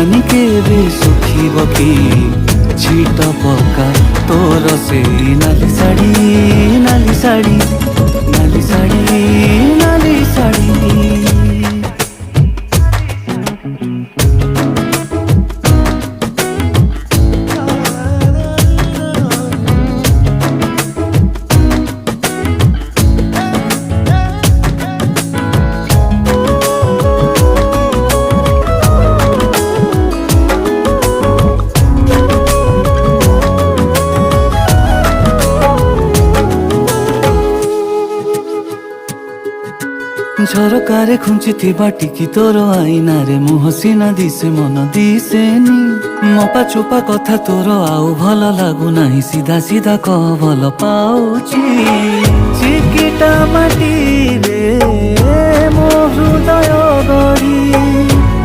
ଜାନି କେବେ ଶୁଖିବ କି ଛିଟ ପକା ତୋର ସେଇ ନାଲି ଶାଢ଼ୀ ନାଲି ଶାଢ଼ୀ ନାଲି ଶାଢ଼ୀ ନାଲି ଶାଢ଼ୀ। ଝରକାରେ ଖୁଞ୍ଚିଥିବା ଟିକି ତୋର ଆଇନାରେ ମୁହଁ ସିନା ଦିଶେ ମନ ଦିଶେନି। ମପା ଚୋପା କଥା ତୋର ଆଉ ଭଲ ଲାଗୁନାହିଁ, ସିଧା ସିଧା କହ ଭଲ ପାଉଛି। ଚିକିଟା ମାଟିରେ ମୋ ହୃଦୟ ଗଢ଼ି